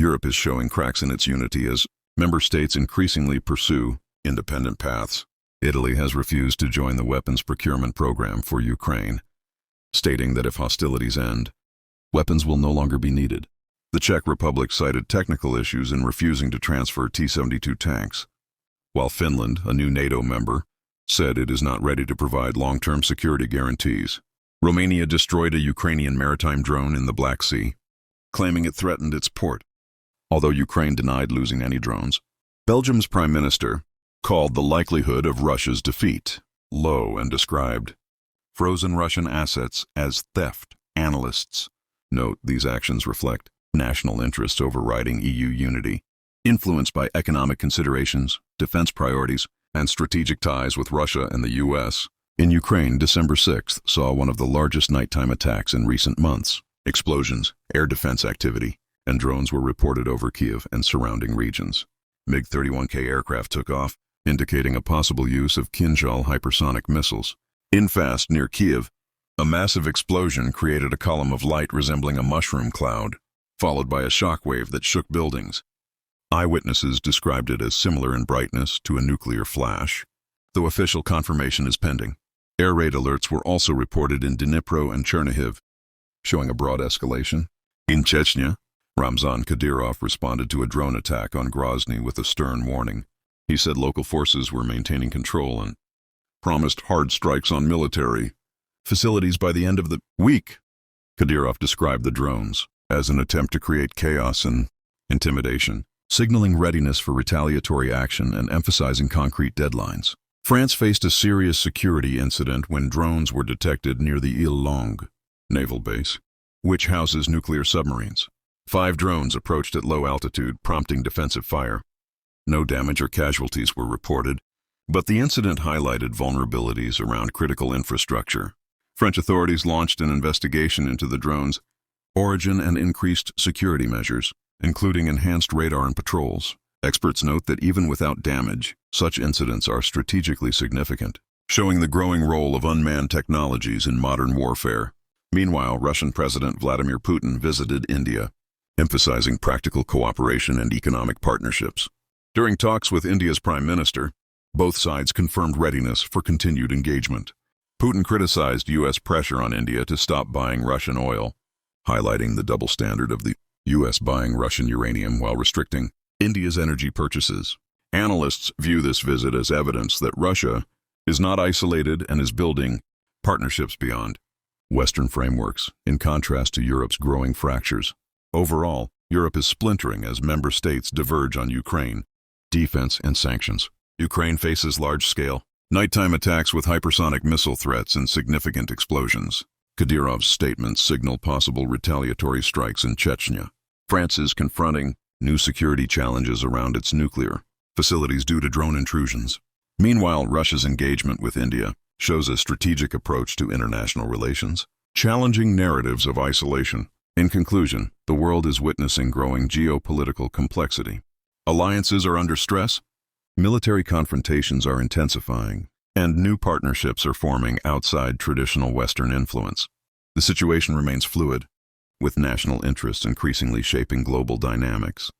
Europe is showing cracks in its unity as member states increasingly pursue independent paths. Italy has refused to join the weapons procurement program for Ukraine, stating that if hostilities end, weapons will no longer be needed. The Czech Republic cited technical issues in refusing to transfer T-72 tanks, while Finland, a new NATO member, said it is not ready to provide long-term security guarantees. Romania destroyed a Ukrainian maritime drone in the Black Sea, claiming it threatened its port, although Ukraine denied losing any drones. Belgium's prime minister called the likelihood of Russia's defeat low and described frozen Russian assets as theft. Analysts note these actions reflect national interests overriding EU unity, influenced by economic considerations, defense priorities, and strategic ties with Russia and the U.S. In Ukraine, December 6th saw one of the largest nighttime attacks in recent months. Explosions, air defense activity, and drones were reported over Kyiv and surrounding regions. MiG-31K aircraft took off, indicating a possible use of Kinzhal hypersonic missiles. In Fastiv near Kyiv, a massive explosion created a column of light resembling a mushroom cloud, followed by a shockwave that shook buildings. Eyewitnesses described it as similar in brightness to a nuclear flash, though official confirmation is pending. Air raid alerts were also reported in Dnipro and Chernihiv, showing a broad escalation. In Chechnya, Ramzan Kadyrov responded to a drone attack on Grozny with a stern warning. He said local forces were maintaining control and promised hard strikes on military facilities by the end of the week. Kadyrov described the drones as an attempt to create chaos and intimidation, signaling readiness for retaliatory action and emphasizing concrete deadlines. France faced a serious security incident when drones were detected near the Ile Longue naval base, which houses nuclear submarines. 5 drones approached at low altitude, prompting defensive fire. No damage or casualties were reported, but the incident highlighted vulnerabilities around critical infrastructure. French authorities launched an investigation into the drones' origin and increased security measures, including enhanced radar and patrols. Experts note that even without damage, such incidents are strategically significant, showing the growing role of unmanned technologies in modern warfare. Meanwhile, Russian President Vladimir Putin visited India, emphasizing practical cooperation and economic partnerships. During talks with India's Prime Minister, both sides confirmed readiness for continued engagement. Putin criticized U.S. pressure on India to stop buying Russian oil, highlighting the double standard of the U.S. buying Russian uranium while restricting India's energy purchases. Analysts view this visit as evidence that Russia is not isolated and is building partnerships beyond Western frameworks, in contrast to Europe's growing fractures. Overall, Europe is splintering as member states diverge on Ukraine, defense, and sanctions. Ukraine faces large-scale, nighttime attacks with hypersonic missile threats and significant explosions. Kadyrov's statements signal possible retaliatory strikes in Chechnya. France is confronting new security challenges around its nuclear facilities due to drone intrusions. Meanwhile, Russia's engagement with India shows a strategic approach to international relations, challenging narratives of isolation. In conclusion, the world is witnessing growing geopolitical complexity. Alliances are under stress, military confrontations are intensifying, and new partnerships are forming outside traditional Western influence. The situation remains fluid, with national interests increasingly shaping global dynamics.